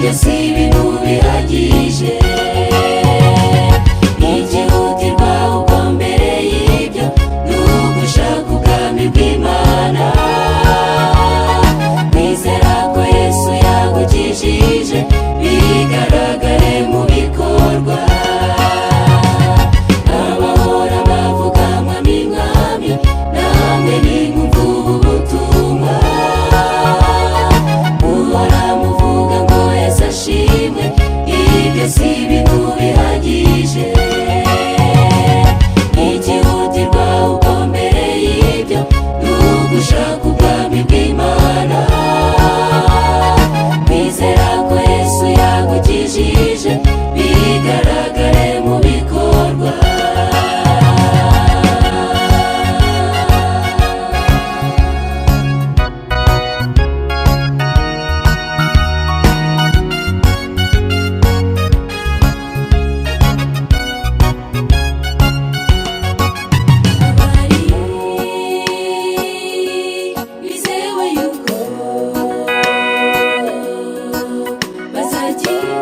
ibyo si ibintu bihagije. Igihutirwa ubwo mbere y'ibyo ni ugushaka ubwami bw'Imana, kwizera ko Yesu yagukijije bigaragare mu bikorwa. Abahora bavuga mwami mwami, namwe nimwumva ubu butumwa. Muhora muvuga ngo Yesu ashimwe, ibyo si ibintu bihagije. Igihutirwa ubwo mbere y'ibyo ni ugushaka ubwami bw'Imana, kwizera ko Yesu yagukijije bigaragare mu bikorwa. Bizewe yuko bazagira